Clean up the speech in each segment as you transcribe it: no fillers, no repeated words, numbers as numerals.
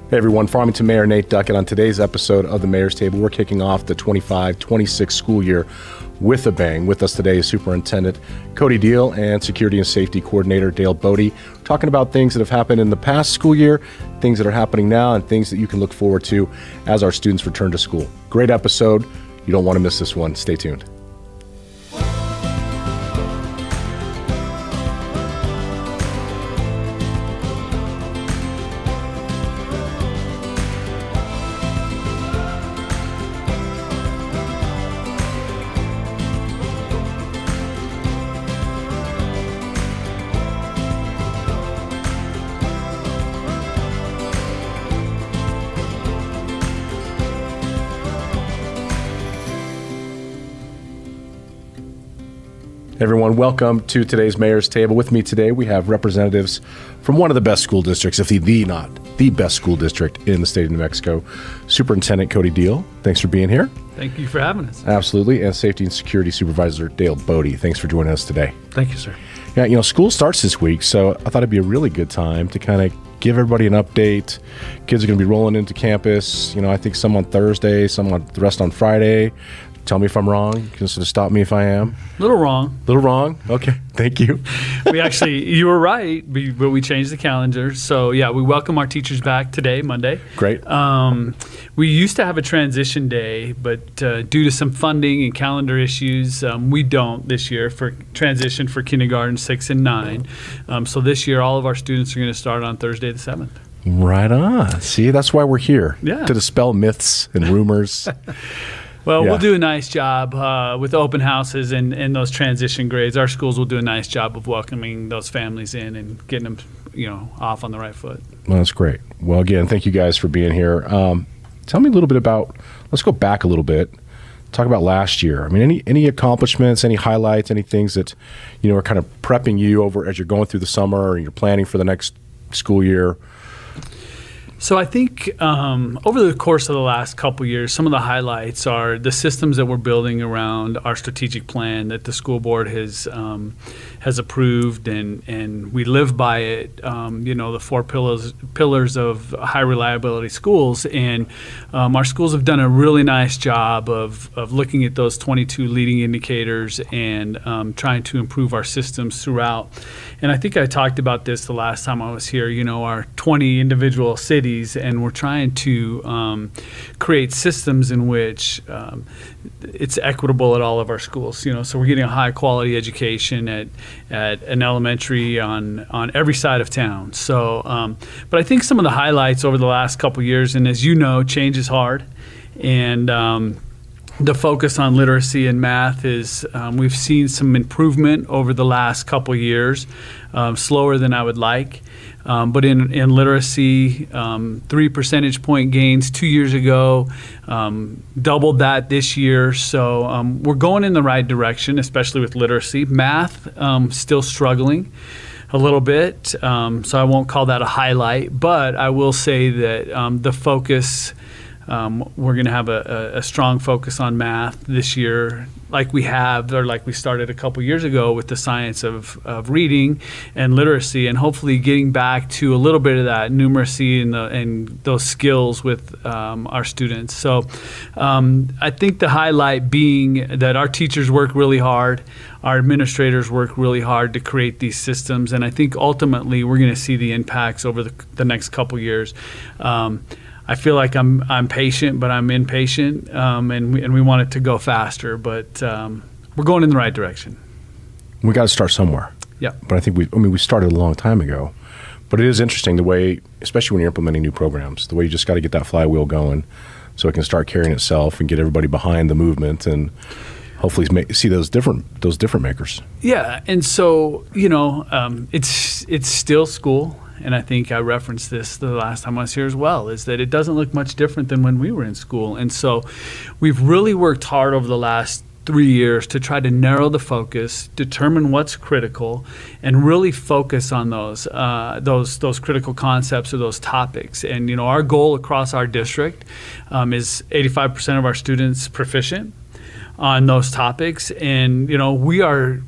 Hey everyone, Farmington Mayor Nate Duckett. On today's episode of the Mayor's Table, we're kicking off the 25-26 school year with a bang. With us today is Superintendent Cody and Security and Safety Coordinator Dale Bode. We're talking about things that have happened in the past school year, things that are happening now, and things that you can look forward to as our students return to school. Great episode. You don't want to miss this one. Stay tuned. Everyone, welcome to today's Mayor's Table. With me today, we have representatives from one of the best school districts, if not the best school district in the state of New Mexico, Superintendent Cody. Thanks for being here. Thank you for having us. Absolutely. And Safety and Security Supervisor Dale Bode. Thanks for joining us today. Thank you, sir. Yeah, school starts this week, so I thought it'd be a really good time to kind of give everybody an update. Kids are going to be rolling into campus. I think some on Thursday, the rest on Friday. Tell me if I'm wrong. You can sort of stop me if I am. Little wrong. Okay. Thank you. You were right, but we changed the calendar. So, yeah, we welcome our teachers back today, Monday. Great. We used to have a transition day, but due to some funding and calendar issues, we don't this year for transition for kindergarten 6 and 9. So this year, all of our students are going to start on Thursday the 7th. Right on. See, that's why we're here. Yeah. To dispel myths and rumors. Well, We'll do a nice job with open houses and those transition grades. Our schools will do a nice job of welcoming those families in and getting them, off on the right foot. Well, that's great. Well, again, thank you guys for being here. Tell me a little bit let's go back a little bit. Talk about last year. I mean, any accomplishments, any highlights, any things that, are kind of prepping you over as you're going through the summer or you're planning for the next school year? So I think over the course of the last couple of years, some of the highlights are the systems that we're building around our strategic plan that the school board has approved, and we live by it. The 4 pillars of high reliability schools, and our schools have done a really nice job of looking at those 22 leading indicators and trying to improve our systems throughout. And I think I talked about this the last time I was here. Our 20 individual cities. And we're trying to create systems in which it's equitable at all of our schools. So we're getting a high quality education at an elementary on every side of town. So, but I think some of the highlights over the last couple of years, and as you know, change is hard, and the focus on literacy and math is we've seen some improvement over the last couple of years, slower than I would like. But in literacy, 3 percentage point gains 2 years ago, doubled that this year. So we're going in the right direction, especially with literacy. Math, still struggling a little bit, so I won't call that a highlight. But I will say that the focus, we're going to have a strong focus on math this year, like we started a couple years ago with the science of reading and literacy, and hopefully getting back to a little bit of that numeracy and those skills with our students. So I think the highlight being that our teachers work really hard, our administrators work really hard to create these systems, and I think ultimately we're going to see the impacts over the next couple years. I feel like I'm patient, but I'm impatient, and we want it to go faster. But we're going in the right direction. We got to start somewhere. Yeah. But I think we started a long time ago. But it is interesting the way, especially when you're implementing new programs, the way you just got to get that flywheel going, so it can start carrying itself and get everybody behind the movement, and hopefully see those different makers. Yeah, and so it's still school. And I think I referenced this the last time I was here as well, is that it doesn't look much different than when we were in school. And so we've really worked hard over the last 3 years to try to narrow the focus, determine what's critical, and really focus on those critical concepts or those topics. And our goal across our district is 85% of our students proficient on those topics. And we are,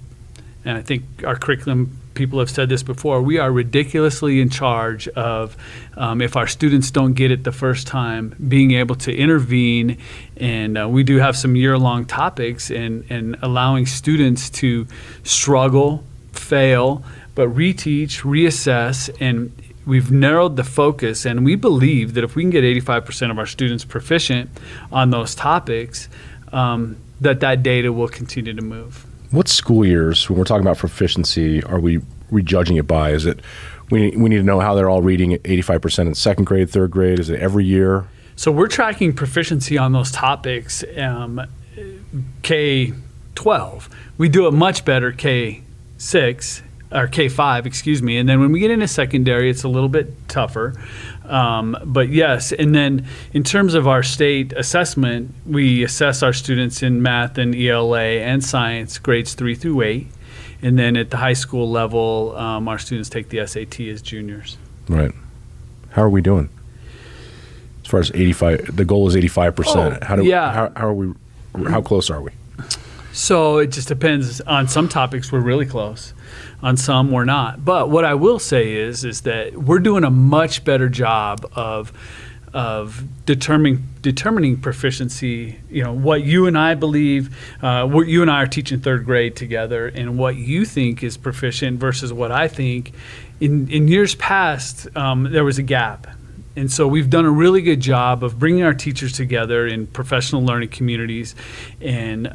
and I think our curriculum people have said this before, we are ridiculously in charge of, if our students don't get it the first time, being able to intervene. And we do have some year-long topics, and allowing students to struggle, fail, but reteach, reassess, and we've narrowed the focus. And we believe that if we can get 85% of our students proficient on those topics, that data will continue to move. What school years, when we're talking about proficiency, are we judging it by? Is it we need to know how they're all reading at 85% in second grade, third grade? Is it every year? So we're tracking proficiency on those topics K-12. We do it much better K-6 or K-5, excuse me. And then when we get into secondary, it's a little bit tougher. But yes, and then in terms of our state assessment, we assess our students in math and ELA and science grades 3 through 8. And then at the high school level, our students take the SAT as juniors. Right. How are we doing? As far as 85, the goal is 85%. How close are we? So it just depends. On some topics, we're really close. On some, we're not. But what I will say is that we're doing a much better job of determining proficiency. You know, what you and I believe, you and I are teaching third grade together, and what you think is proficient versus what I think. In years past, there was a gap. And so we've done a really good job of bringing our teachers together in professional learning communities, and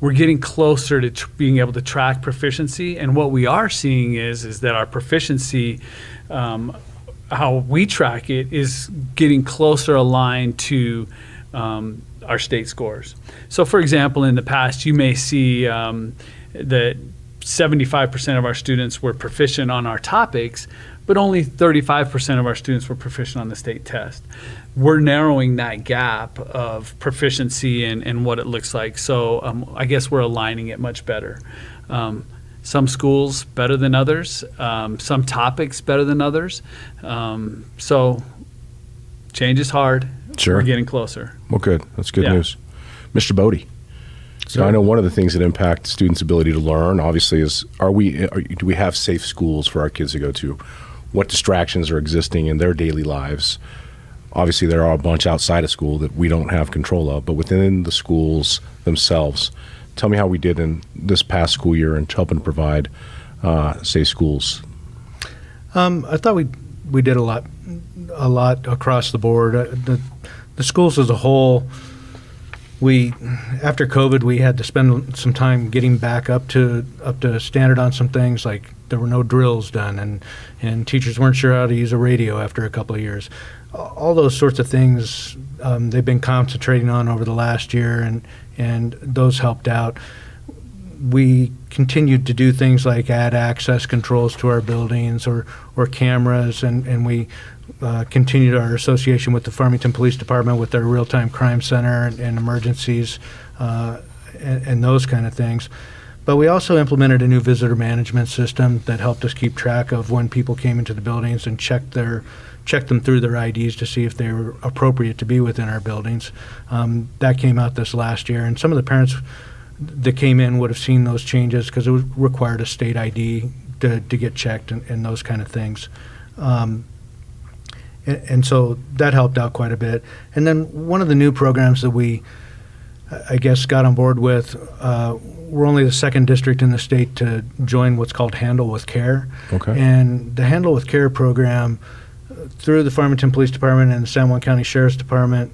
we're getting closer to being able to track proficiency. And what we are seeing is that our proficiency, how we track it, is getting closer aligned to our state scores. So, for example, in the past, you may see that 75% of our students were proficient on our topics, but only 35% of our students were proficient on the state test. We're narrowing that gap of proficiency and what it looks like. So I guess we're aligning it much better. Some schools better than others, some topics better than others. So change is hard. Sure. We're getting closer. Well, good. That's good news. Mr. Bode. So Sure. I know one of the things that impact students' ability to learn, obviously, is do we have safe schools for our kids to go to? What distractions are existing in their daily lives? Obviously, there are a bunch outside of school that we don't have control of, but within the schools themselves, tell me how we did in this past school year in helping provide safe schools. I thought we did a lot across the board. The schools as a whole, after COVID, we had to spend some time getting back up to standard on some things. Like there were no drills done, and teachers weren't sure how to use a radio after a couple of years. All those sorts of things they've been concentrating on over the last year, and those helped out. We continued to do things like add access controls to our buildings or cameras, and we continued our association with the Farmington Police Department with their real-time crime center and emergencies and those kind of things. But we also implemented a new visitor management system that helped us keep track of when people came into the buildings and check them through their IDs to see if they were appropriate to be within our buildings. That came out this last year, and some of the parents that came in would have seen those changes because it required a state ID to get checked and those kind of things. And so that helped out quite a bit. And then one of the new programs that we, I guess, got on board with, we're only the second district in the state to join what's called Handle with Care. Okay. And the Handle with Care program, through the Farmington Police Department and the San Juan County Sheriff's Department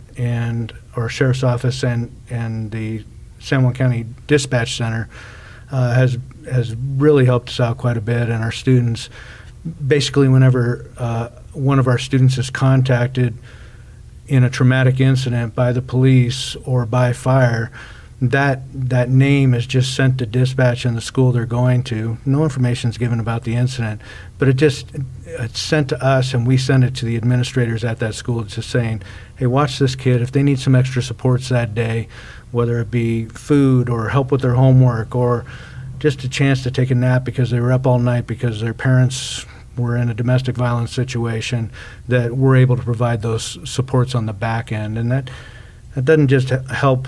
or Sheriff's Office and the San Juan County Dispatch Center, has really helped us out quite a bit. And our students, basically whenever one of our students is contacted in a traumatic incident by the police or by fire, that name is just sent to dispatch in the school they're going to. No information is given about the incident, but it's sent to us, and we send it to the administrators at that school, just saying, hey, watch this kid. If they need some extra supports that day, whether it be food or help with their homework or just a chance to take a nap because they were up all night because their parents were in a domestic violence situation, that we're able to provide those supports on the back end. And that doesn't just help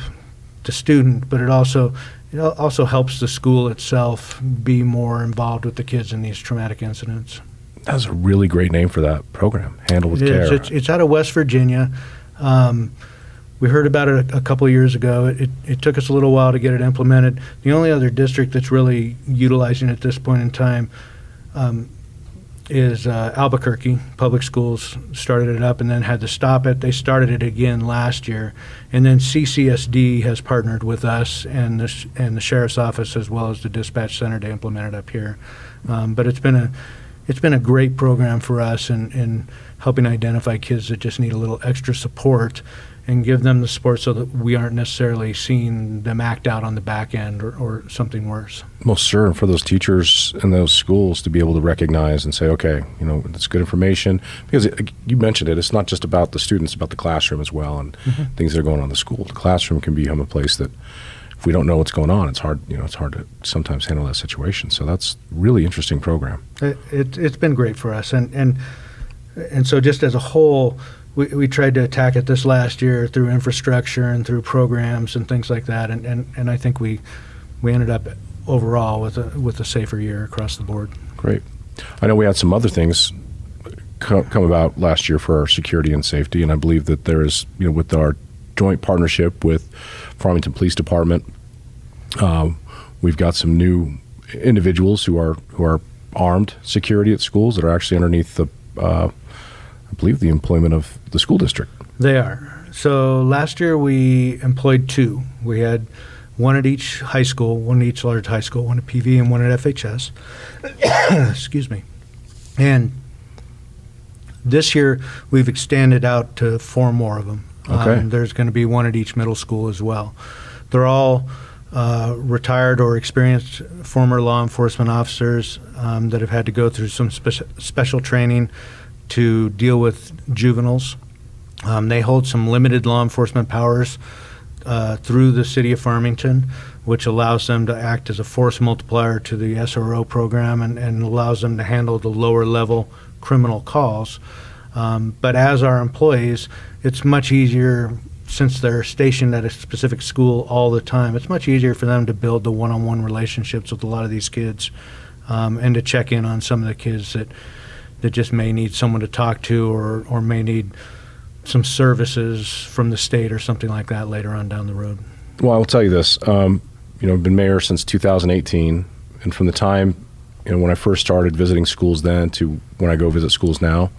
the student, but it also it also helps the school itself be more involved with the kids in these traumatic incidents. That's a really great name for that program, Handle with Care. It's out of West Virginia. We heard about it a couple of years ago. It took us a little while to get it implemented. The only other district that's really utilizing it at this point in time is Albuquerque. Public Schools started it up and then had to stop it. They started it again last year. And then CCSD has partnered with us and the Sheriff's Office as well as the Dispatch Center to implement it up here. But it's been a great program for us in helping identify kids that just need a little extra support and give them the support so that we aren't necessarily seeing them act out on the back end or something worse. Most sure, and for those teachers in those schools to be able to recognize and say, okay, it's good information, because you mentioned it, it's not just about the students, it's about the classroom as well, and things that are going on in the school. The classroom can become a place that if we don't know what's going on, it's hard to sometimes handle that situation. So that's a really interesting program. It's been great for us, and so just as a whole, we tried to attack it this last year through infrastructure and through programs and things like that, and I think we ended up overall with a safer year across the board. Great. I know we had some other things come about last year for our security and safety, and I believe that there is, with our joint partnership with Farmington Police Department, we've got some new individuals who are armed security at schools that are actually underneath the I believe the employment of the school district. They are. So last year we employed 2. We had one at each high school, one at each large high school, one at PV and one at FHS. Excuse me. And this year we've extended out to 4 more of them. Okay. There's going to be one at each middle school as well. They're all retired or experienced former law enforcement officers that have had to go through some special training to deal with juveniles. They hold some limited law enforcement powers through the city of Farmington, which allows them to act as a force multiplier to the SRO program and allows them to handle the lower level criminal calls. But as our employees, it's much easier, since they're stationed at a specific school all the time, it's much easier for them to build the one-on-one relationships with a lot of these kids and to check in on some of the kids that just may need someone to talk to or may need some services from the state or something like that later on down the road. Well, I will tell you this. I've been mayor since 2018, and from the time when I first started visiting schools then to when I go visit schools now,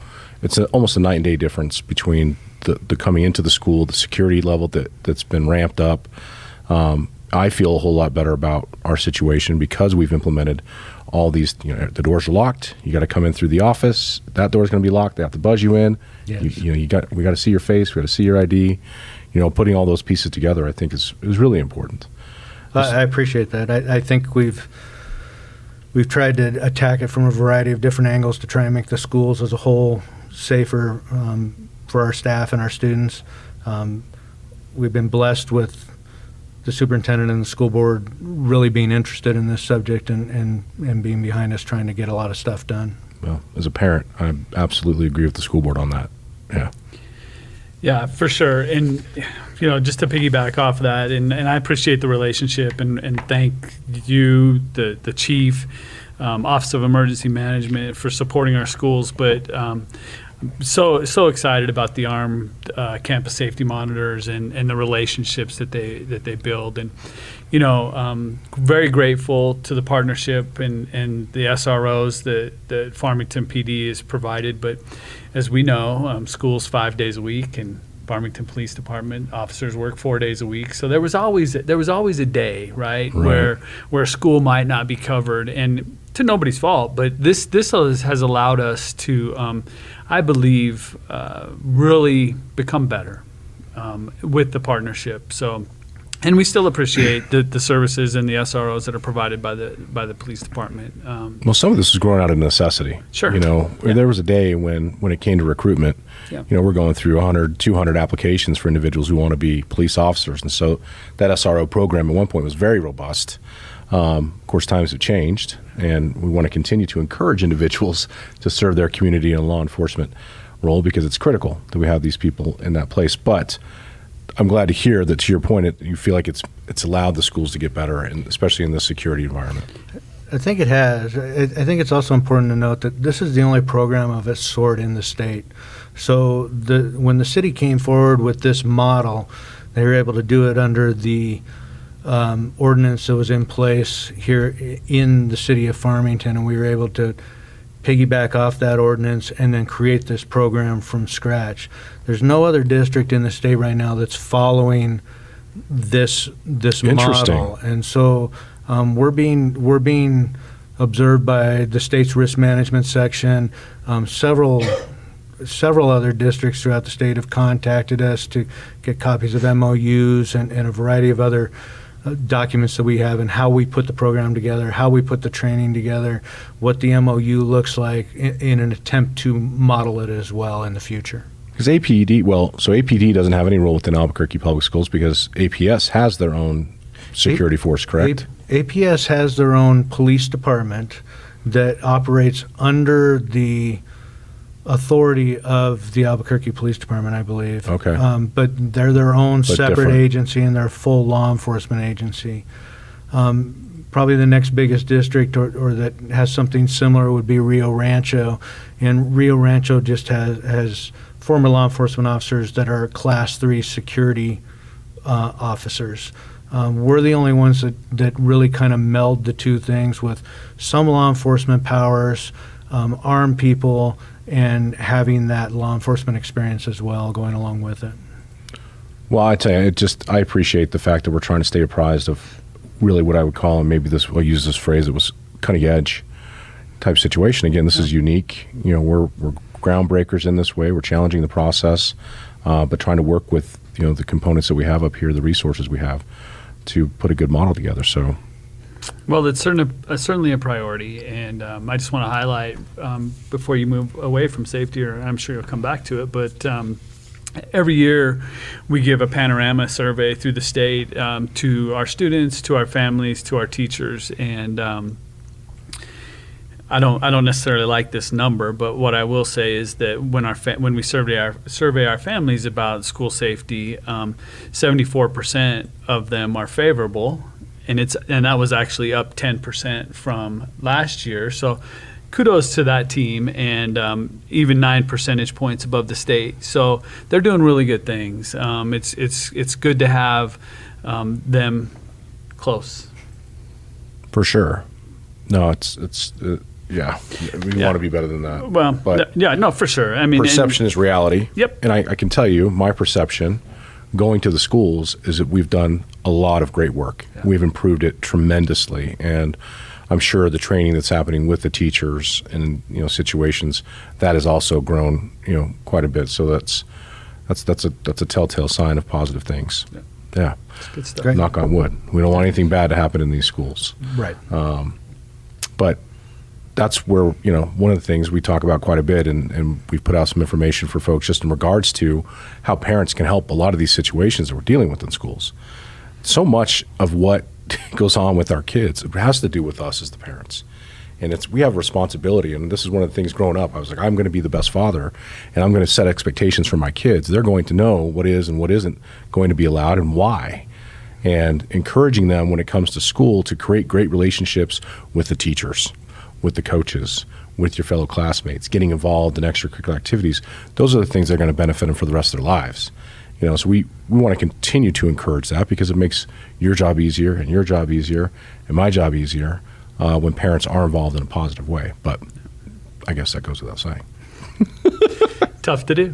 it's almost a night and day difference between the coming into the school, the security level that's been ramped up. I feel a whole lot better about our situation because we've implemented all these, the doors are locked. You got to come in through the office. That door's going to be locked. They have to buzz you in. Yes. We got to see your face. We got to see your ID. Putting all those pieces together, I think is really important. I appreciate that. I think we've tried to attack it from a variety of different angles to try and make the schools as a whole safer for our staff and our students. We've been blessed with the superintendent and the school board really being interested in this subject and being behind us trying to get a lot of stuff done. Well, as a parent, I absolutely agree with the school board on that. Yeah. Yeah, for sure. And, just to piggyback off of that, and I appreciate the relationship and thank you, the chief, Office of Emergency Management for supporting our schools. But so excited about the armed campus safety monitors and the relationships that they build, and very grateful to the partnership and the SROs that Farmington PD has provided. But as we know, schools 5 days a week, and Farmington Police Department officers work 4 days a week. So there was always a day, right. where school might not be covered, and to nobody's fault, but this has allowed us to, I believe, really become better with the partnership. So, and we still appreciate the services and the SROs that are provided by the police department. Well, some of this is growing out of necessity. Sure. There was a day when it came to recruitment, we're going through 100, 200 applications for individuals who want to be police officers. And so that SRO program at one point was very robust. Of course, times have changed, and we want to continue to encourage individuals to serve their community in a law enforcement role because it's critical that we have these people in that place. But I'm glad to hear that, to your point, you feel like it's allowed the schools to get better, and especially in this security environment. I think it has. I think it's also important to note that this is the only program of its sort in the state. So when the city came forward with this model, they were able to do it under the ordinance that was in place here in the city of Farmington, and we were able to piggyback off that ordinance and then create this program from scratch. There's no other district in the state right now that's following this model, and so we're being observed by the state's risk management section. Several other districts throughout the state have contacted us to get copies of MOUs and a variety of other documents that we have, and how we put the program together, how we put the training together, what the MOU looks like in an attempt to model it as well in the future. Because APD doesn't have any role within Albuquerque Public Schools because APS has their own security force, correct? APS has their own police department that operates under the authority of the Albuquerque Police Department, I believe. Okay. But they're their own separate different agency, and they're a full law enforcement agency. Probably the next biggest district or that has something similar would be Rio Rancho. And Rio Rancho just has former law enforcement officers that are Class 3 security officers. We're the only ones that really kind of meld the two things with some law enforcement powers, armed people, and having that law enforcement experience as well going along with it. Well, I tell you, I appreciate the fact that we're trying to stay apprised of really what I would call, and maybe I'll use this phrase, it was cutting edge type situation. Again, this is unique. We're groundbreakers in this way. We're challenging the process, but trying to work with the components that we have up here, the resources we have, to put a good model together. So. Well, it's certainly a priority, and I just want to highlight before you move away from safety, or I'm sure you'll come back to it, but every year we give a panorama survey through the state to our students, to our families, to our teachers, and I don't necessarily like this number, but what I will say is that when we survey our families about school safety, 74% of them are favorable. And that was actually up 10% from last year. So kudos to that team, and even 9 percentage points above the state. So they're doing really good things. It's good to have them close. For sure. No, it's we want to be better than that. Well, but for sure. I mean, perception is reality. Yep. And I can tell you, my perception going to the schools is that we've done a lot of great work. Yeah. We've improved it tremendously, and I'm sure the training that's happening with the teachers and situations that has also grown quite a bit. So that's a telltale sign of positive things. Yeah. That's good stuff. Great. Knock on wood. We don't want anything bad to happen in these schools. Right. But that's where, one of the things we talk about quite a bit, and we've put out some information for folks just in regards to how parents can help a lot of these situations that we're dealing with in schools. So much of what goes on with our kids, it has to do with us as the parents. And we have a responsibility, and this is one of the things growing up. I was like, I'm going to be the best father, and I'm going to set expectations for my kids. They're going to know what is and what isn't going to be allowed and why. And encouraging them when it comes to school to create great relationships with the teachers, with the coaches, with your fellow classmates, getting involved in extracurricular activities. Those are the things that are going to benefit them for the rest of their lives. So we want to continue to encourage that, because it makes your job easier and your job easier and my job easier when parents are involved in a positive way. But I guess that goes without saying. Tough to do.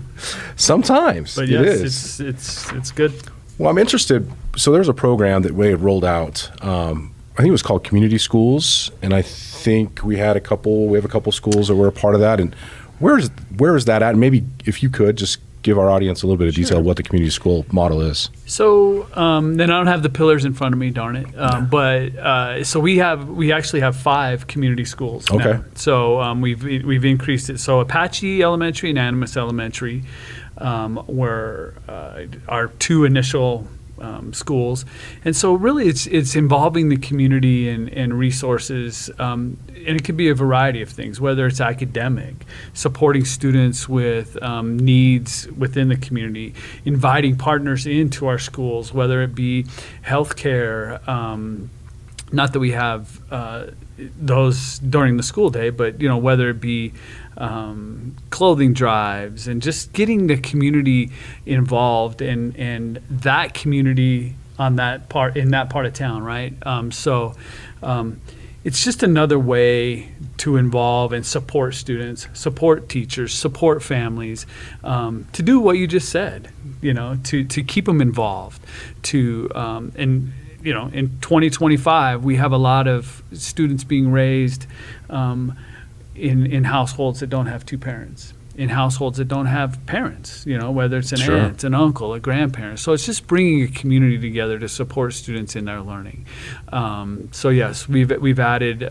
Sometimes. But yes, it's good. Well, I'm interested. So there's a program that we had rolled out. I think it was called Community Schools, and I think we have a couple schools that were a part of that. And where is that at? And maybe if you could just give our audience a little bit of detail of what the community school model is. So then I don't have the pillars in front of me, darn it. But so we actually have 5 community schools now. Okay. So we've increased it. So Apache Elementary and Animas Elementary were our 2 initial schools. And so really it's involving the community and resources, and it could be a variety of things, whether it's academic, supporting students with needs within the community, inviting partners into our schools, whether it be healthcare, not that we have those during the school day, but whether it be clothing drives, and just getting the community involved and that community in that part of town, right? It's just another way to involve and support students, support teachers, support families, to do what you just said, to keep them involved, in 2025, we have a lot of students being raised in households that don't have two parents, in households that don't have parents, whether it's an Sure. aunt, an uncle, a grandparent. So it's just bringing a community together to support students in their learning. So yes, we've added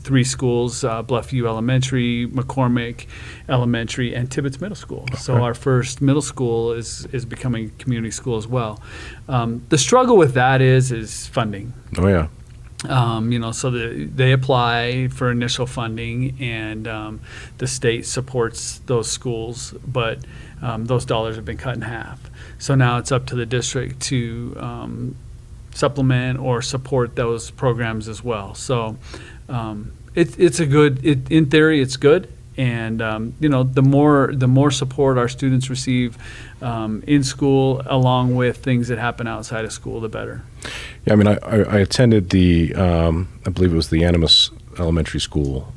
3 schools: Bluffview Elementary, McCormick Elementary, and Tibbetts Middle School. Okay. So our first middle school is becoming a community school as well. The struggle with that is funding. Oh yeah. So they apply for initial funding, and the state supports those schools, but those dollars have been cut in half. So now it's up to the district to supplement or support those programs as well. So it's a good. In theory, it's good. And the more support our students receive in school, along with things that happen outside of school, the better. Yeah, I mean, I attended the, I believe it was the Animas Elementary School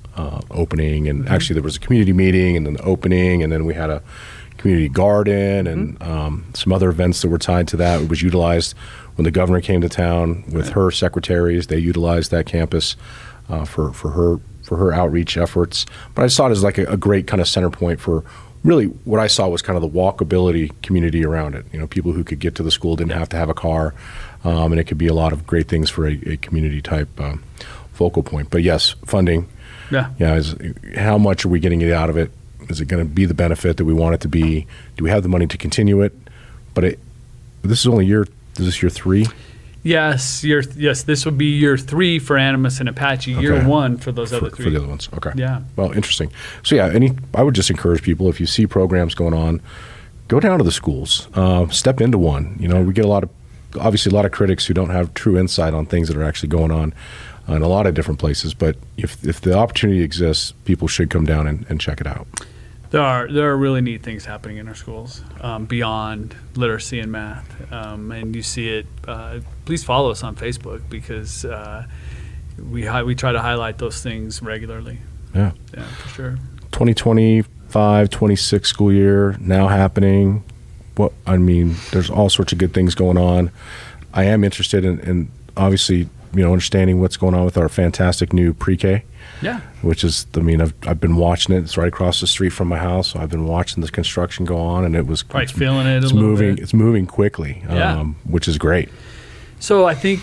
opening, and actually there was a community meeting, and then the opening, and then we had a community garden, and some other events that were tied to that. It was utilized when the governor came to town with her secretaries. They utilized that campus for her outreach efforts. But I saw it as like a great kind of center point for really what I saw was kind of the walkability community around it. People who could get to the school, didn't have to have a car, and it could be a lot of great things for a community type focal point. But yes, funding. Yeah. How much are we getting out of it? Is it going to be the benefit that we want it to be? Do we have the money to continue it? But this is year 3? Yes, this would be year 3 for Animas and Apache, year 1 for those other 3. For the other ones, okay. Yeah. Well, interesting. So yeah, I would just encourage people, if you see programs going on, go down to the schools, step into one. We get obviously a lot of critics who don't have true insight on things that are actually going on in a lot of different places. But if the opportunity exists, people should come down and check it out. There are really neat things happening in our schools beyond literacy and math, and you see it. Please follow us on Facebook, because we try to highlight those things regularly. Yeah, for sure. 2025-26 school year now happening. There's all sorts of good things going on. I am interested in obviously understanding what's going on with our fantastic new pre-K. Yeah. Which is, I've been watching it. It's right across the street from my house. So I've been watching the construction go on, and probably feeling it a little bit. It's moving quickly, which is great. So I think,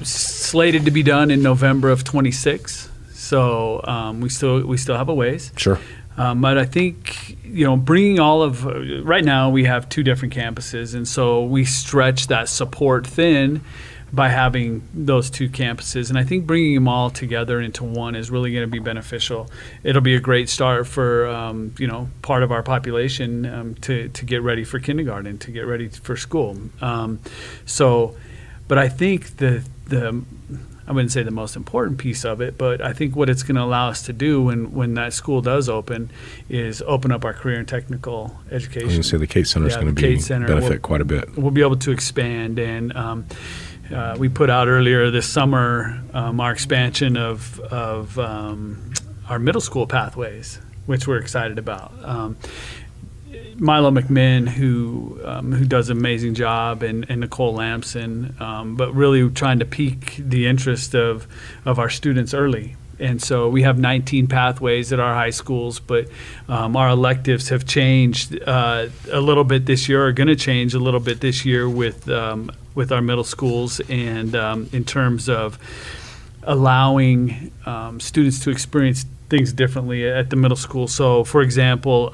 slated to be done in November of 26. So we still have a ways. Sure. But I think, bringing right now we have 2 different campuses, and so we stretch that support thin by having those 2 campuses. And I think bringing them all together into one is really going to be beneficial. It'll be a great start for, part of our population to get ready for kindergarten, to get ready for school. But I think I wouldn't say the most important piece of it, but I think what it's going to allow us to do when that school does open is open up our career and technical education. I was going to say the Kate Center is going to benefit quite a bit. We'll be able to expand, and we put out earlier this summer our expansion of our middle school pathways, which we're excited about. Milo McMinn, who does an amazing job, and Nicole Lamson, but really trying to pique the interest of our students early. And so we have 19 pathways at our high schools, but our electives have changed a little bit this year, are going to change a little bit this year with our middle schools, and in terms of allowing students to experience things differently at the middle school. So, for example,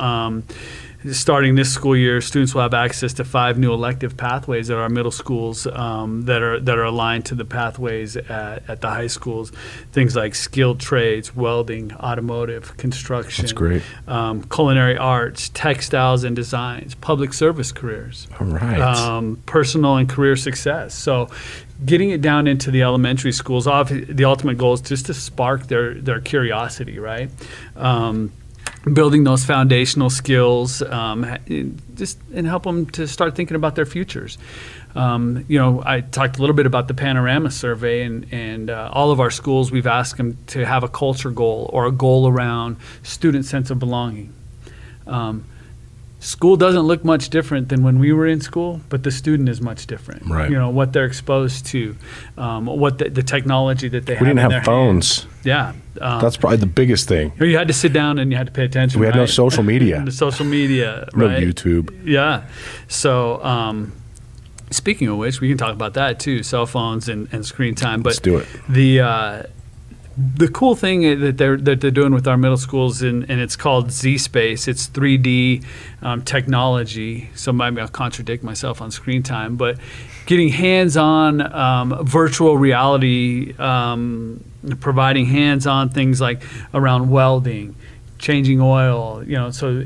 starting this school year, students will have access to 5 new elective pathways at our middle schools that are aligned to the pathways at the high schools. Things like skilled trades, welding, automotive, construction. That's great. Culinary arts, textiles and designs, public service careers. All right. Personal and career success. So getting it down into the elementary schools, the ultimate goal is just to spark their curiosity, right? Building those foundational skills, and help them to start thinking about their futures. I talked a little bit about the Panorama Survey, and all of our schools, we've asked them to have a culture goal or a goal around student sense of belonging. School doesn't look much different than when we were in school, but the student is much different. Right. What they're exposed to, what the technology that they have. We didn't in have their phones. hands. Yeah. That's probably the biggest thing. You had to sit down and you had to pay attention. We had no social media. The social media, No right? YouTube. Yeah. So, speaking of which, we can talk about that too, cell phones and screen time. But Let's do it. The cool thing that they're doing with our middle schools, and it's called Z-Space. It's 3D technology. So maybe I'll contradict myself on screen time, but getting hands-on virtual reality, providing hands-on things like around welding, changing oil. So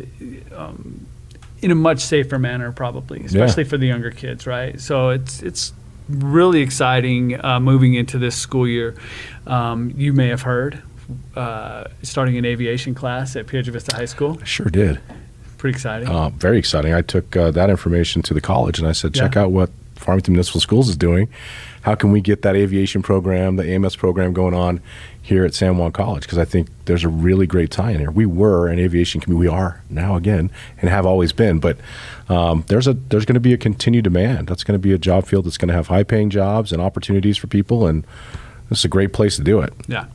in a much safer manner, probably, especially for the younger kids, right? So it's really exciting moving into this school year. You may have heard, starting an aviation class at Piedra Vista High School. I sure did. Pretty exciting. Very exciting. I took that information to the college and I said, check out what Farmington Municipal Schools is doing. How can we get that aviation program, the AMS program going on here at San Juan College? Because I think there's a really great tie-in here. We were an aviation community. We are now again and have always been. But there's going to be a continued demand. That's going to be a job field that's going to have high-paying jobs and opportunities for people. And this is a great place to do it. Yeah.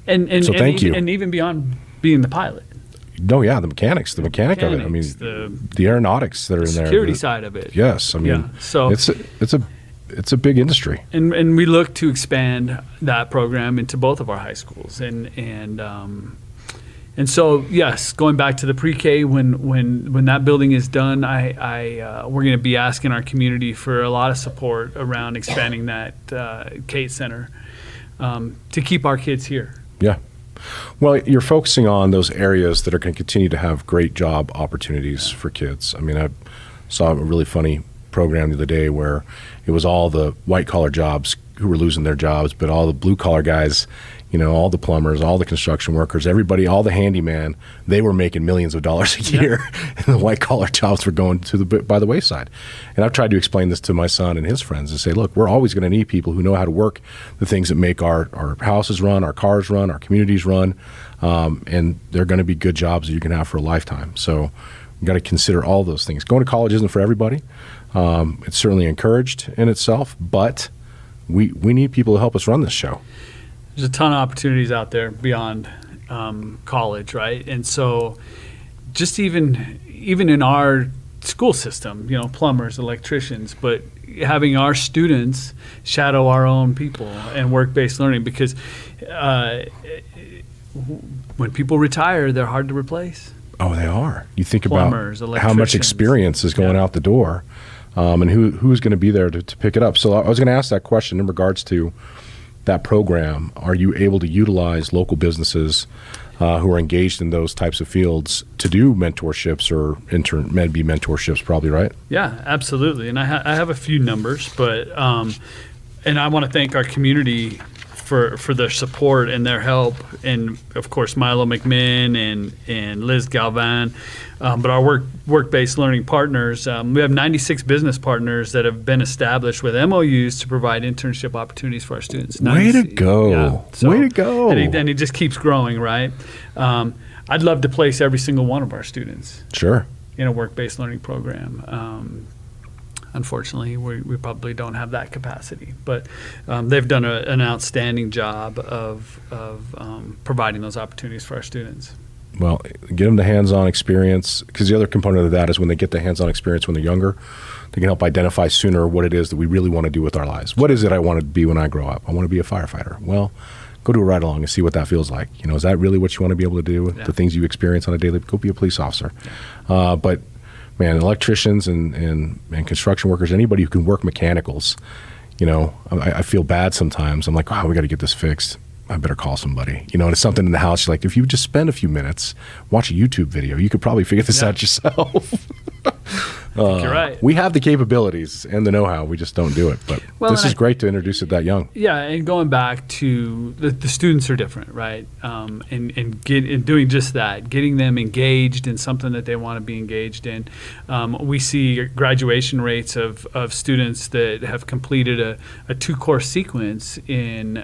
And so thank you. And even beyond being the pilot. No, yeah, the mechanic of it. I mean, the aeronautics that are in there. The security side of it. Yes. I mean, so it's a big industry. And we look to expand that program into both of our high schools. And so, yes, going back to the pre-K, when that building is done, we're going to be asking our community for a lot of support around expanding that Kate Center to keep our kids here. Yeah. Well, you're focusing on those areas that are going to continue to have great job opportunities for kids. I mean, I saw a really funny program the other day where it was all the white-collar jobs who were losing their jobs, but all the blue-collar guys, all the plumbers, all the construction workers, everybody, all the handyman, they were making millions of dollars a year, and the white-collar jobs were going by the wayside. And I've tried to explain this to my son and his friends and say, look, we're always going to need people who know how to work the things that make our houses run, our cars run, our communities run, and they're going to be good jobs that you can have for a lifetime. So you've got to consider all those things. Going to college isn't for everybody. It's certainly encouraged in itself, but we need people to help us run this show. There's a ton of opportunities out there beyond college, right? And so just even in our school system, plumbers, electricians, but having our students shadow our own people and work-based learning, because when people retire, they're hard to replace. Oh, they are. You think Plumbers, about how much experience is going out the door, and who's going to be there to pick it up. So I was going to ask that question in regards to that program. Are you able to utilize local businesses who are engaged in those types of fields to do mentorships or maybe mentorships, probably, right? Yeah, absolutely. And I have a few numbers, but and I want to thank our community for their support and their help, and of course Milo McMinn and Liz Galvan, but our work-based learning partners. We have 96 business partners that have been established with MOUs to provide internship opportunities for our students. Way to go! Yeah, so, way to go! And it just keeps growing, right? I'd love to place every single one of our students in a work-based learning program. Unfortunately, we probably don't have that capacity, but they've done an outstanding job of providing those opportunities for our students. Well, get them the hands-on experience, because the other component of that is when they get the hands-on experience when they're younger, they can help identify sooner what it is that we really want to do with our lives. What is it I want to be when I grow up? I want to be a firefighter. Well, go do a ride-along and see what that feels like. Is that really what you want to be able to do? Yeah. The things you experience on a daily, go be a police officer. But man, electricians and construction workers, anybody who can work mechanicals, I feel bad sometimes. I'm like, we got to get this fixed. I better call somebody. And it's something in the house. You're like, if you just spend a few minutes, watch a YouTube video, you could probably figure this out yourself. You're right. We have the capabilities and the know-how. We just don't do it. But this is great to introduce it that young. Yeah, and going back to the students are different, right? And doing just that, getting them engaged in something that they want to be engaged in. We see graduation rates of students that have completed a 2-course sequence in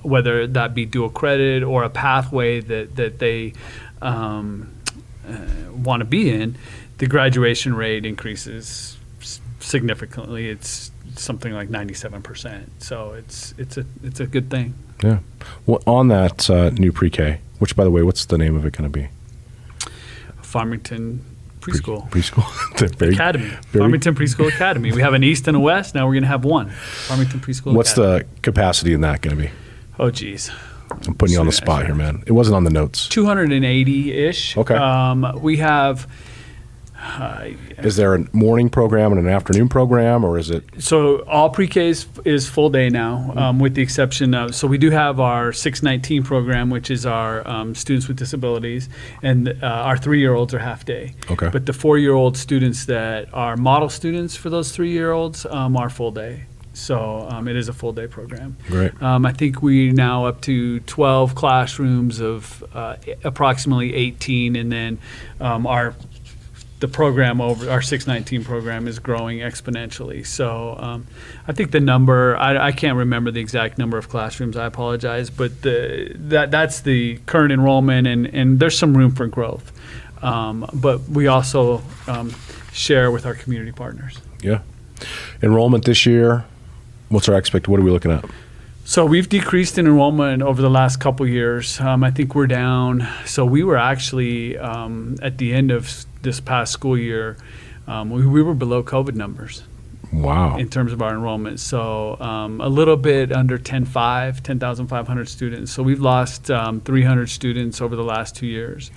whether that be dual credit or a pathway that they want to be in. The graduation rate increases significantly. It's something like 97%. So it's a good thing. Yeah. Well, on that new pre-K, which, by the way, what's the name of it going to be? Farmington Preschool. Preschool. Academy. Farmington Preschool Academy. We have an east and a west. Now we're going to have one. Farmington Preschool What's Academy. the capacity in that going to be? Oh, geez. I'm putting you on the spot here, man. It wasn't on the notes. 280-ish. Okay. We have... is there a morning program and an afternoon program, or is it? So all pre-K is full day now, with the exception of, so we do have our 619 program, which is our students with disabilities, and our 3-year-olds are half day. Okay. But the 4-year-old students that are model students for those 3-year-olds are full day. So it is a full day program. Great. I think we're now up to 12 classrooms of approximately 18, and then the program over our 619 program is growing exponentially. So I think the number, I can't remember the exact number of classrooms, I apologize, but that's the current enrollment, and there's some room for growth. But we also share with our community partners. Yeah. Enrollment this year, what's our what are we looking at? So we've decreased in enrollment over the last couple years. I think we're down. So we were actually at the end of this past school year, we were below COVID numbers. Wow. In terms of our enrollment. So a little bit under 10,500 students. So we've lost 300 students over the last 2 years,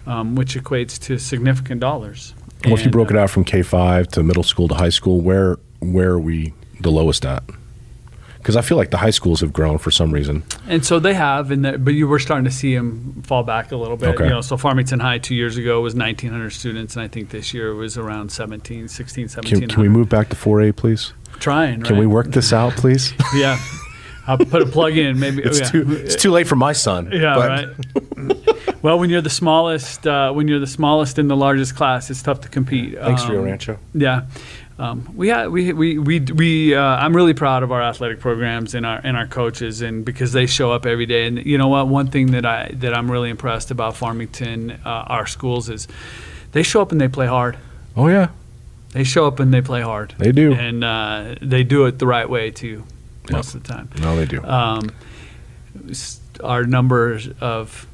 which equates to significant dollars. Well, if you broke it out from K-5 to middle school to high school, where are we the lowest at? Because I feel like the high schools have grown for some reason. And so they have, but you were starting to see them fall back a little bit. Okay. So Farmington High 2 years ago was 1,900 students, and I think this year it was around 1,700. Can we move back to 4A, please? Trying, right? Can we work this out, please? Yeah. I'll put a plug in. Maybe it's too late for my son. Yeah, right. Well, when you're the smallest in the largest class, it's tough to compete. Thanks, Rio Rancho. Yeah. I'm really proud of our athletic programs and our coaches, and because they show up every day. And you know what? One thing that I'm really impressed about Farmington, our schools, is they show up and they play hard. Oh yeah. They show up and they play hard. They do. And they do it the right way too, most of the time. No, they do. Our numbers of,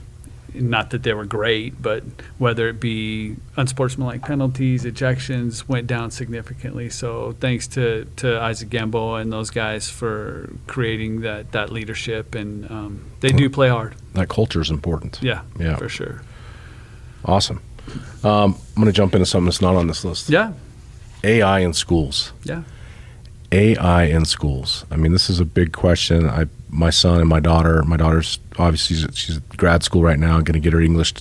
not that they were great, but whether it be unsportsmanlike penalties, ejections, went down significantly. So thanks to Isaac Gamboa and those guys for creating that leadership, and they do play hard. That culture is important. Yeah, for sure. Awesome. I'm going to jump into something that's not on this list. Yeah. AI in schools. Yeah. AI in schools. I mean, this is a big question. My son and my daughter's obviously she's at grad school right now, going to get her English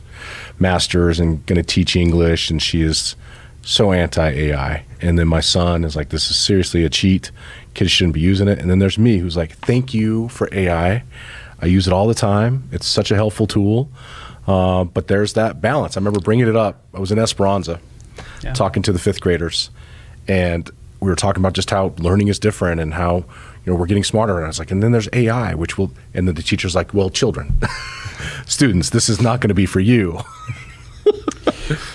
master's and going to teach English, and she is so anti-AI. And then my son is like, this is seriously a cheat. Kids shouldn't be using it. And then there's me who's like, thank you for AI. I use it all the time. It's such a helpful tool. But there's that balance. I remember bringing it up. I was in Esperanza talking to the 5th graders, and we were talking about just how learning is different and how we're getting smarter. And I was like, and then there's AI, which will, and then the teacher's like, well, children, students, this is not going to be for you.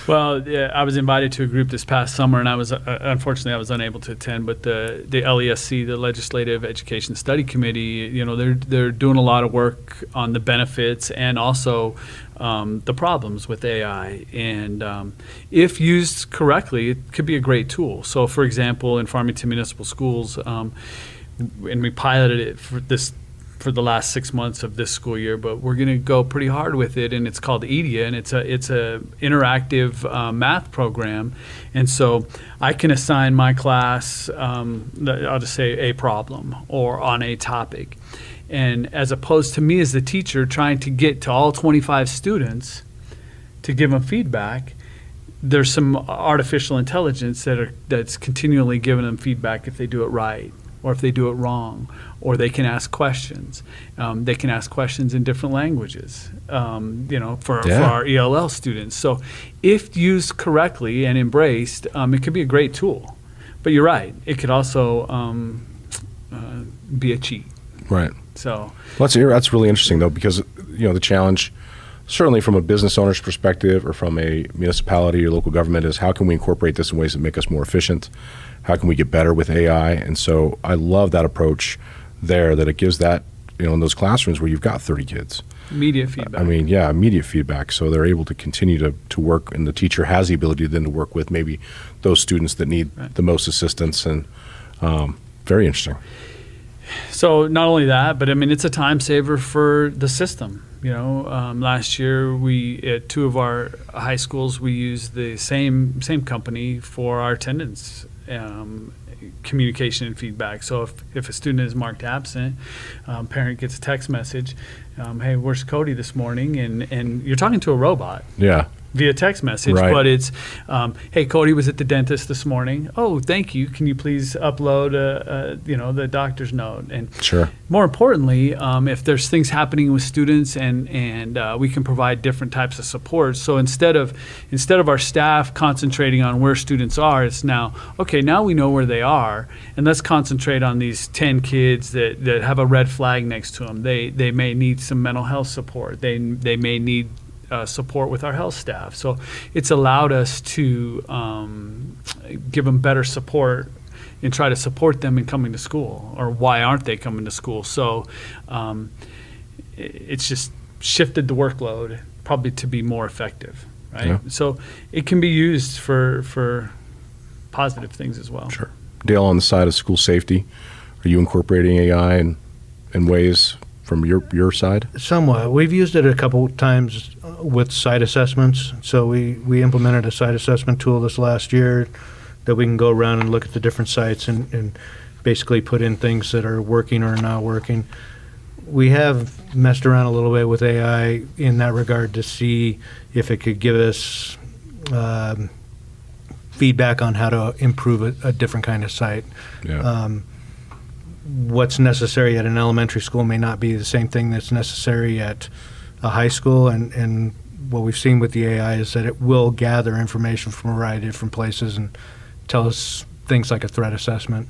Well, yeah, I was invited to a group this past summer, and I was unfortunately I was unable to attend. But the LESC, the Legislative Education Study Committee, they're doing a lot of work on the benefits and also the problems with AI. And if used correctly, it could be a great tool. So, for example, in Farmington Municipal Schools, and we piloted it for this for the last 6 months of this school year, but we're going to go pretty hard with it, and it's called EDIA, and it's a interactive math program, and so I can assign my class, I'll just say a problem or on a topic, and as opposed to me as the teacher trying to get to all 25 students to give them feedback, there's some artificial intelligence that's continually giving them feedback if they do it right or if they do it wrong, or they can ask questions. They can ask questions in different languages, for our ELL students. So if used correctly and embraced, it could be a great tool. But you're right, it could also be a cheat. Right. So that's really interesting, though, because the challenge, certainly from a business owner's perspective or from a municipality or local government, is how can we incorporate this in ways that make us more efficient? How can we get better with AI? And so I love that approach there, that it gives that, in those classrooms where you've got 30 kids. Immediate feedback. Immediate feedback. So they're able to continue to work, and the teacher has the ability then to work with maybe those students that need the most assistance. And very interesting. So not only that, but it's a time saver for the system. Last year at 2 of our high schools, we used the same company for our attendance communication and feedback. So if a student is marked absent, parent gets a text message, hey, where's Cody this morning? And you're talking to a robot. Yeah. Via text message, right. But it's, hey, Cody was at the dentist this morning. Oh, thank you. Can you please upload the doctor's note? And sure. More importantly, if there's things happening with students and we can provide different types of support. So instead of our staff concentrating on where students are, it's now we know where they are, and let's concentrate on these 10 kids that have a red flag next to them. They may need some mental health support. They may need support with our health staff. So it's allowed us to give them better support and try to support them in coming to school, or why aren't they coming to school. So it's just shifted the workload probably to be more effective, right? Yeah. So it can be used for positive things as well. Sure. Dale, on the side of school safety, are you incorporating AI in ways from your side? Somewhat. We've used it a couple times with site assessments. So we implemented a site assessment tool this last year that we can go around and look at the different sites and basically put in things that are working or not working. We have messed around a little bit with AI in that regard to see if it could give us feedback on how to improve a different kind of site. Yeah. What's necessary at an elementary school may not be the same thing that's necessary at a high school, and what we've seen with the AI is that it will gather information from a variety of different places and tell us things like a threat assessment.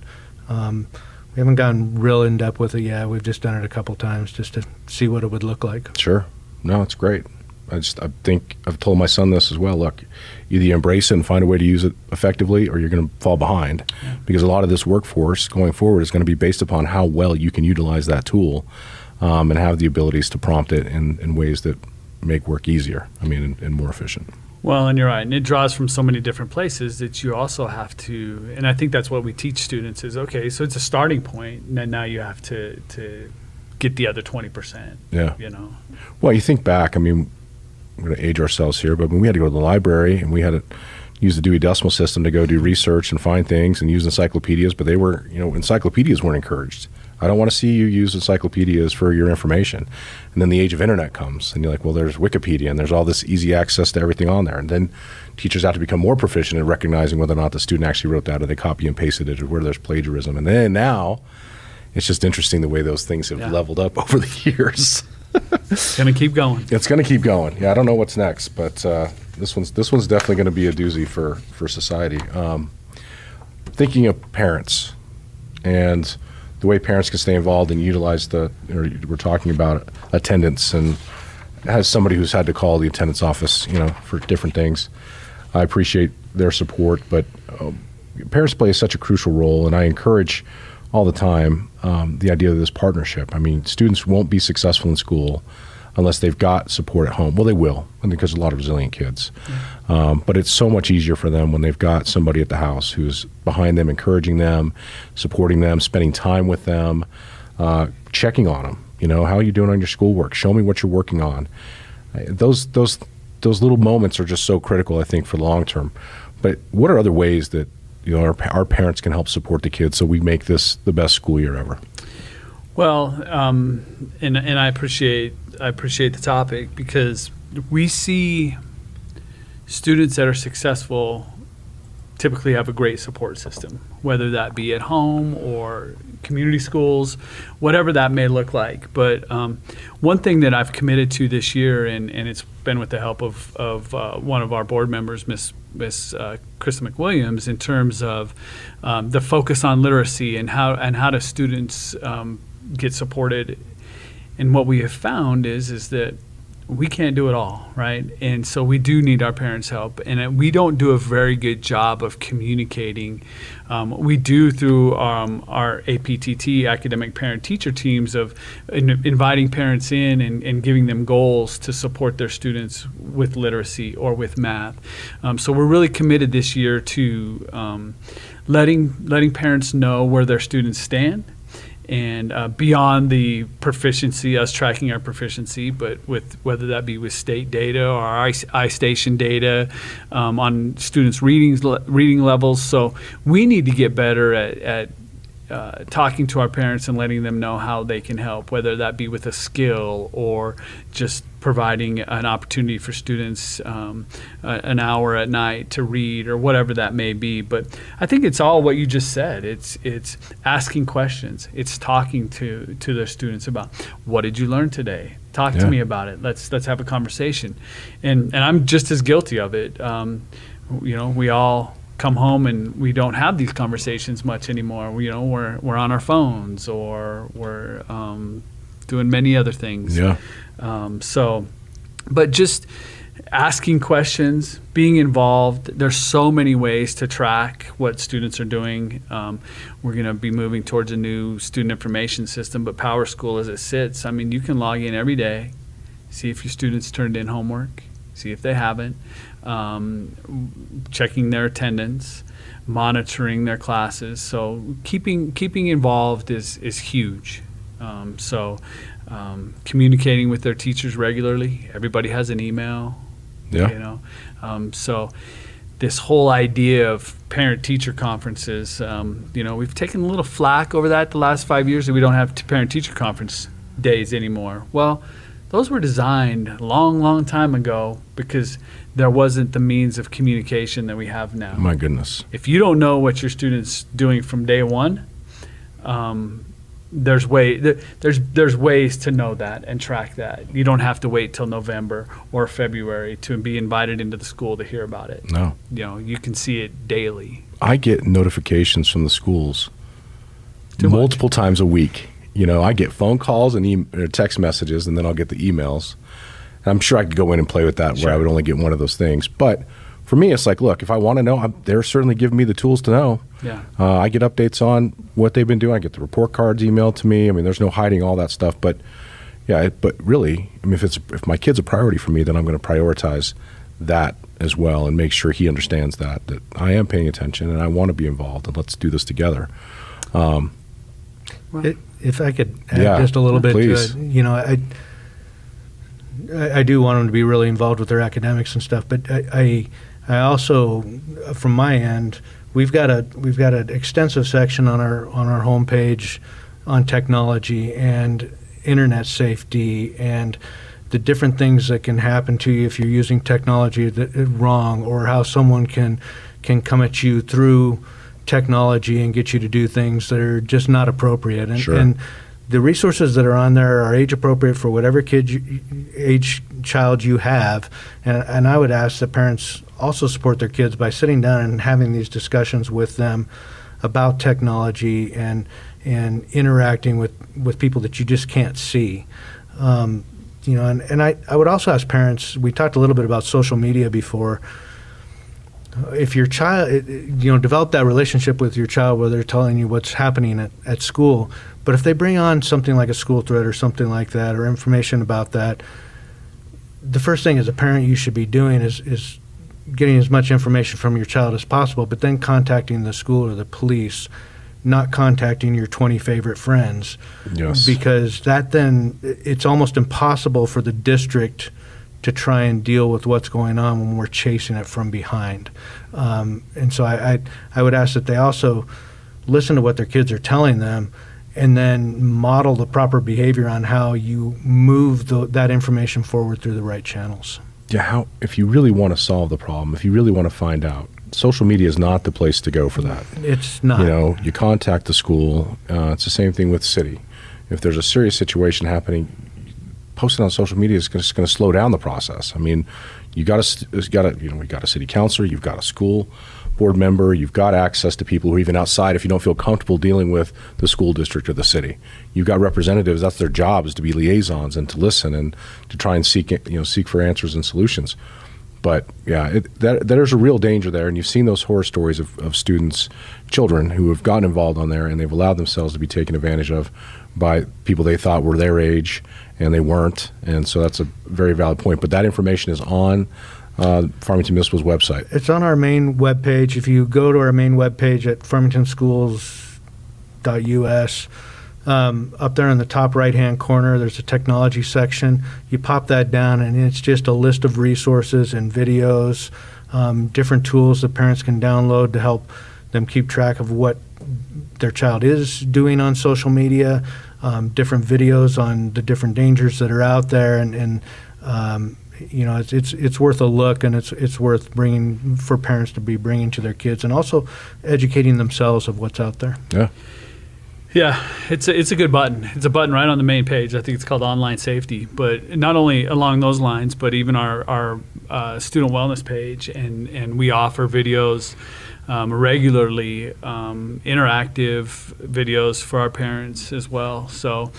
We haven't gone real in-depth with it yet. We've just done it a couple times just to see what it would look like. Sure. No, it's great. I think I've told my son this as well. Look, either you embrace it and find a way to use it effectively, or you're going to fall behind. Yeah. Because a lot of this workforce going forward is going to be based upon how well you can utilize that tool and have the abilities to prompt it in ways that make work easier, and more efficient. Well, and you're right. And it draws from so many different places that you also have to, and I think that's what we teach students is, okay, so it's a starting point, and then now you have to get the other 20%. Yeah. Well, you think back, we're going to age ourselves here, but when we had to go to the library and we had to use the Dewey Decimal System to go do research and find things and use encyclopedias, but they were, encyclopedias weren't encouraged. I don't want to see you use encyclopedias for your information. And then the age of internet comes, and you're like, well, there's Wikipedia, and there's all this easy access to everything on there. And then teachers have to become more proficient in recognizing whether or not the student actually wrote that, or they copy and pasted it, or where there's plagiarism. And then now, it's just interesting the way those things have leveled up over the years. It's going to keep going. It's going to keep going. Yeah, I don't know what's next, but this one's definitely going to be a doozy for society. Thinking of parents and the way parents can stay involved and utilize we're talking about attendance, and as somebody who's had to call the attendance office, for different things, I appreciate their support, but parents play such a crucial role, and I encourage all the time the idea of this partnership. Students won't be successful in school unless they've got support at home. Well, they will, because there's a lot of resilient kids. But it's so much easier for them when they've got somebody at the house who's behind them, encouraging them, supporting them, spending time with them, checking on them. You know, how are you doing on your schoolwork? Show me what you're working on. Those little moments are just so critical, I think, for the long term. But what are other ways that, you know, our parents can help support the kids so we make this the best school year ever? Well, and I appreciate the topic, because we see students that are successful typically have a great support system, whether that be at home or community schools, whatever that may look like. But one thing that I've committed to this year, and it's been with the help of one of our board members, Miss Krista McWilliams, in terms of the focus on literacy and how do students get supported. And what we have found is that we can't do it all, right? And so we do need our parents' help. And we don't do a very good job of communicating. We do through our APTT, academic parent-teacher teams, of inviting parents in and giving them goals to support their students with literacy or with math. So we're really committed this year to letting parents know where their students stand. And beyond the proficiency, us tracking our proficiency, but with whether that be with state data or our iStation data on students' reading levels. So we need to get better at talking to our parents and letting them know how they can help, whether that be with a skill or just providing an opportunity for students an hour at night to read, or whatever that may be. But I think it's all what you just said. It's asking questions. It's talking to their students about, what did you learn today? Talk to me about it. Let's have a conversation. And I'm just as guilty of it. You know, we all come home and we don't have these conversations much anymore. You know, we're on our phones, or we're doing many other things. Yeah. But just asking questions, being involved. There's so many ways to track what students are doing. We're going to be moving towards a new student information system, but Power School as it sits, I mean, you can log in every day, see if your students turned in homework, see if they haven't, checking their attendance, monitoring their classes. So keeping involved is huge. Communicating with their teachers regularly. Everybody has an email. Yeah. You know, so this whole idea of parent-teacher conferences, you know, we've taken a little flack over that the last 5 years, that we don't have parent-teacher conference days anymore. Well, those were designed a long time ago because there wasn't the means of communication that we have now. My goodness. If you don't know what your student's doing from day one, there's ways to know that and track that. You don't have to wait till November or February to be invited into the school to hear about it. No. You know, you can see it daily. I get notifications from the schools multiple times a week. You know, I get phone calls and text messages, and then I'll get the emails. And I'm sure I could go in and play with that, where I would only get one of those things. But for me, it's like, look, if I want to know, they're certainly giving me the tools to know. Yeah. I get updates on what they've been doing. I get the report cards emailed to me. I mean, there's no hiding all that stuff. But yeah, but really, I mean, if my kid's a priority for me, then I'm going to prioritize that as well and make sure he understands that I am paying attention and I want to be involved, and let's do this together. If I could add just a little bit to it, you know, I do want them to be really involved with their academics and stuff, but I also, from my end, we've got an extensive section on our homepage on technology and internet safety and the different things that can happen to you if you're using technology wrong, or how someone can come at you through technology and get you to do things that are just not appropriate. And, and the resources that are on there are age appropriate for whatever child you have. And I would ask that parents also support their kids by sitting down and having these discussions with them about technology and interacting with people that you just can't see. You know, and I would also ask parents, we talked a little bit about social media before. If your child, you know, develop that relationship with your child where they're telling you what's happening at school. But if they bring on something like a school thread or something like that, or information about that, the first thing as a parent you should be doing is getting as much information from your child as possible, but then contacting the school or the police not contacting your 20 favorite friends. Yes. Because that then, it's almost impossible for the district to try and deal with what's going on when we're chasing it from behind. And so I would ask that they also listen to what their kids are telling them and then model the proper behavior on how you move that information forward through the right channels. Yeah, if you really want to solve the problem, if you really want to find out, social media is not the place to go for that. It's not. You know, you contact the school. It's the same thing with city. If there's a serious situation happening, posting on social media is just going to slow down the process. I mean, we got a city councilor, you've got a school board member, you've got access to people who are even outside if you don't feel comfortable dealing with the school district or the city. You've got representatives, that's their job, is to be liaisons and to listen and to try and seek for answers and solutions. But yeah, there's a real danger there, and you've seen those horror stories of students, children who have gotten involved on there and they've allowed themselves to be taken advantage of by people they thought were their age and they weren't. And so that's a very valid point. But that information is on Farmington Municipal's website. It's on our main webpage. If you go to our main webpage at farmingtonschools.us, up there in the top right-hand corner, there's a technology section. You pop that down, and it's just a list of resources and videos, different tools that parents can download to help them keep track of what their child is doing on social media, different videos on the different dangers that are out there, and it's worth a look, and it's worth bringing for parents to be bringing to their kids, and also educating themselves of what's out there. Yeah. Yeah, it's a good button. It's a button right on the main page. I think it's called Online Safety. But not only along those lines, but even our student wellness page, and we offer videos regularly, interactive videos for our parents as well. So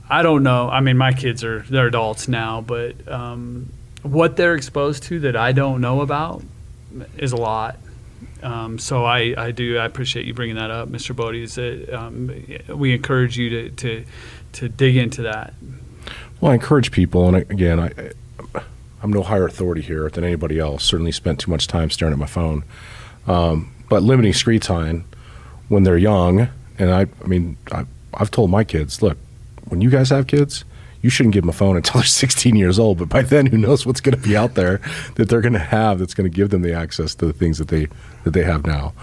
I don't know. I mean, my kids they're adults now, but what they're exposed to that I don't know about is a lot. So I appreciate you bringing that up, Mr. Bode. Is that we encourage you to dig into that. Well, I encourage people, and again, I'm no higher authority here than anybody else. Certainly spent too much time staring at my phone, but limiting screen time when they're young. And I've told my kids, look, when you guys have kids, you shouldn't give them a phone until they're 16 years old. But by then, who knows what's going to be out there that they're going to have that's going to give them the access to the things that they have now.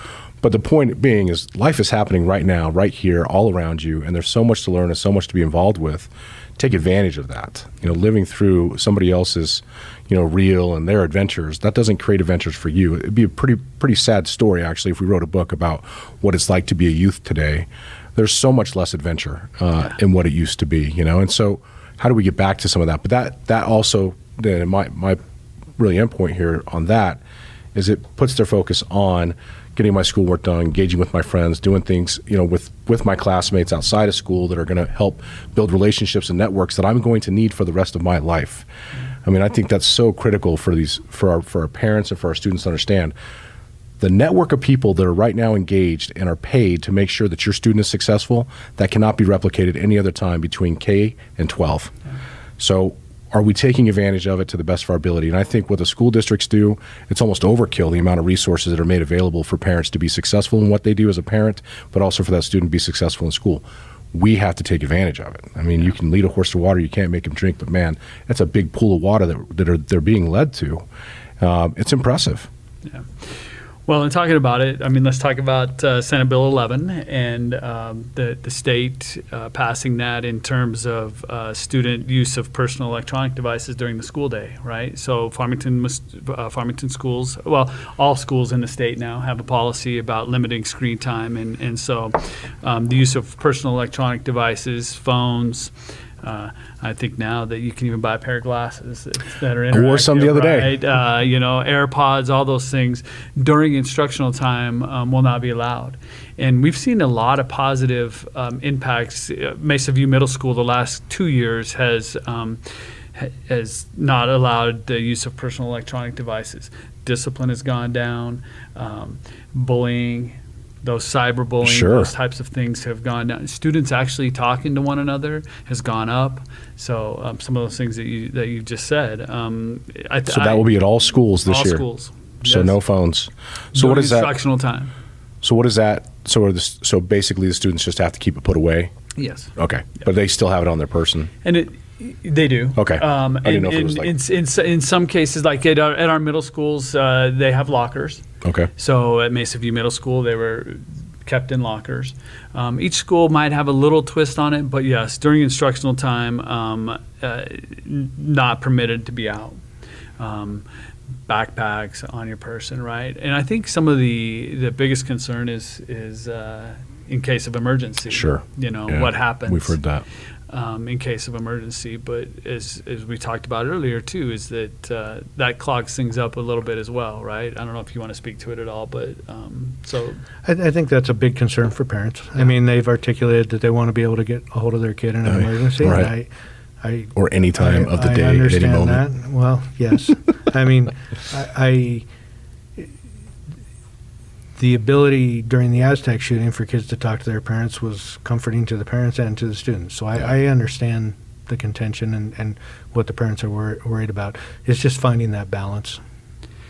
But the point being is life is happening right now, right here, all around you, and there's so much to learn and so much to be involved with. Take advantage of that. Living through somebody else's, reel and their adventures, that doesn't create adventures for you. It'd be a pretty sad story, actually, if we wrote a book about what it's like to be a youth today. There's so much less adventure in what it used to be, and so how do we get back to some of that? But that also, then my really end point here on that is it puts their focus on getting my schoolwork done, engaging with my friends, doing things, with my classmates outside of school that are going to help build relationships and networks that I'm going to need for the rest of my life. I mean, I think that's so critical for our parents and for our students to understand. The network of people that are right now engaged and are paid to make sure that your student is successful, that cannot be replicated any other time between K and 12. Yeah. So are we taking advantage of it to the best of our ability? And I think what the school districts do, it's almost overkill, the amount of resources that are made available for parents to be successful in what they do as a parent, but also for that student to be successful in school. We have to take advantage of it. I mean, you can lead a horse to water, you can't make him drink, but man, that's a big pool of water that they're being led to. It's impressive. Yeah. Well, in talking about it, let's talk about Senate Bill 11 and the state passing that in terms of student use of personal electronic devices during the school day, right? So Farmington schools, well, all schools in the state now have a policy about limiting screen time, and so the use of personal electronic devices, phones. I think now that you can even buy a pair of glasses that are interactive. I wore some the other day. AirPods, all those things during instructional time will not be allowed. And we've seen a lot of positive impacts. Mesa View Middle School the last 2 years has not allowed the use of personal electronic devices. Discipline has gone down, bullying, those cyberbullying, sure, those types of things have gone down. Students actually talking to one another has gone up. So some of those things that you just said. So that will be at all schools this year. All schools. So yes. No phones. So during what is that? Instructional time. So what does that So basically the students just have to keep it put away? Yes. Okay. But they still have it on their person? And they do. Okay. I didn't know if it was like... In some cases, like at our middle schools, they have lockers. Okay. So at Mesa View Middle School, they were kept in lockers. Each school might have a little twist on it, but yes, during instructional time, not permitted to be out. Backpacks on your person, right? And I think some of the biggest concern is in case of emergency. Sure. What happens. We've heard that. In case of emergency, but as we talked about earlier too, is that that clogs things up a little bit as well, right? I don't know if you want to speak to it at all, but so I think that's a big concern for parents. I mean, they've articulated that they want to be able to get a hold of their kid in an emergency. Right. And or any time of the day, I understand at any moment. that. Well, yes. I mean, the ability during the Aztec shooting for kids to talk to their parents was comforting to the parents and to the students. So I understand the contention and what the parents are worried about. It's just finding that balance.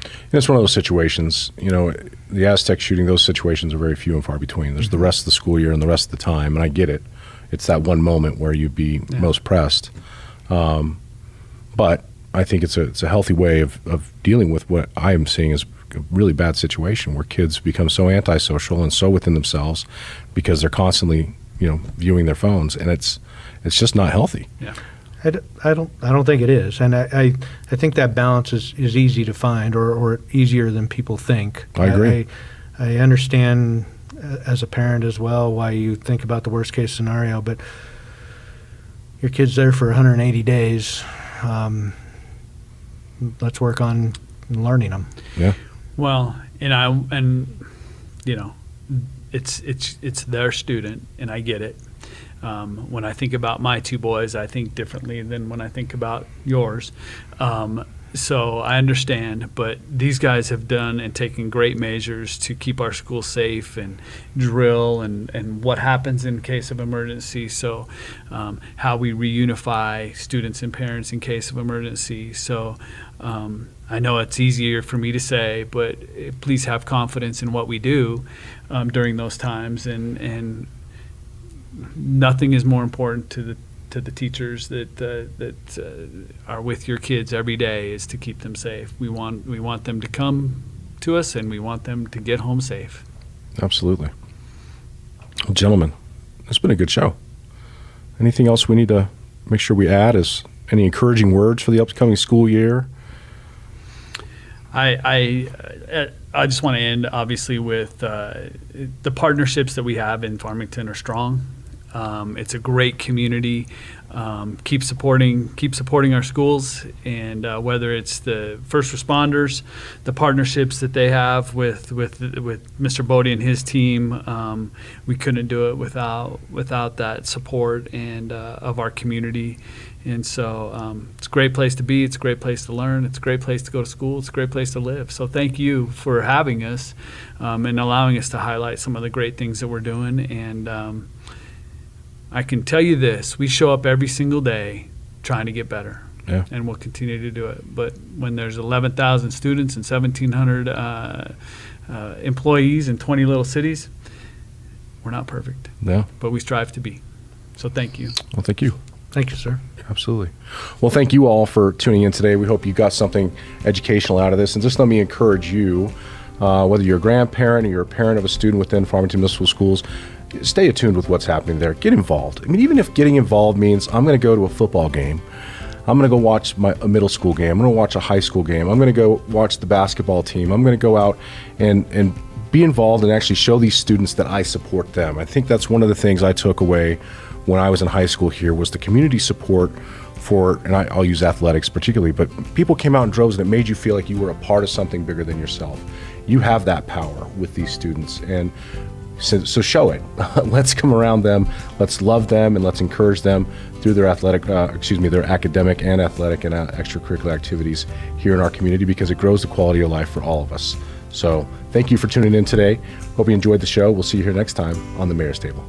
And it's one of those situations, the Aztec shooting, those situations are very few and far between. There's the rest of the school year and the rest of the time, and I get it. It's that one moment where you'd be most pressed. But I think it's a healthy way of dealing with what I am seeing as a really bad situation where kids become so antisocial and so within themselves because they're constantly, viewing their phones, and it's just not healthy. Yeah. I don't think it is, and I think that balance is easy to find or easier than people think. I agree. I understand as a parent as well why you think about the worst case scenario, but your kid's there for 180 days. Let's work on learning them. Yeah. Well, it's their student, and I get it. When I think about my two boys, I think differently than when I think about yours. So I understand, but these guys have done and taken great measures to keep our school safe and drill and what happens in case of emergency. So how we reunify students and parents in case of emergency. So I know it's easier for me to say, but please have confidence in what we do during those times. And nothing is more important to the teachers that are with your kids every day is to keep them safe. We want them to come to us, and we want them to get home safe. Absolutely. Well, gentlemen, it's been a good show. Anything else we need to make sure we add? Is any encouraging words for the upcoming school year? I just want to end obviously with the partnerships that we have in Farmington are strong. It's a great community. Keep supporting our schools, and whether it's the first responders, the partnerships that they have with Mr. Bode and his team, we couldn't do it without that support and of our community. And so it's a great place to be. It's a great place to learn. It's a great place to go to school. It's a great place to live. So thank you for having us and allowing us to highlight some of the great things that we're doing. And I can tell you this, we show up every single day trying to get better, and we'll continue to do it. But when there's 11,000 students and 1,700 employees in 20 little cities, we're not perfect, but we strive to be. So thank you. Well, thank you. Thank you, sir. Absolutely. Well, thank you all for tuning in today. We hope you got something educational out of this. And just let me encourage you, whether you're a grandparent or you're a parent of a student within Farmington Municipal Schools, stay attuned with what's happening there. Get involved. I mean, even if getting involved means I'm going to go to a football game, I'm going to go watch a middle school game, I'm going to watch a high school game, I'm going to go watch the basketball team, I'm going to go out and be involved and actually show these students that I support them. I think that's one of the things I took away when I was in high school here was the community support for, and I'll use athletics particularly, but people came out in droves and it made you feel like you were a part of something bigger than yourself. You have that power with these students, and so show it. Let's come around them, let's love them, and let's encourage them through their their academic and athletic and extracurricular activities here in our community, because it grows the quality of life for all of us. So thank you for tuning in today. Hope you enjoyed the show. We'll see you here next time on the Mayor's Table.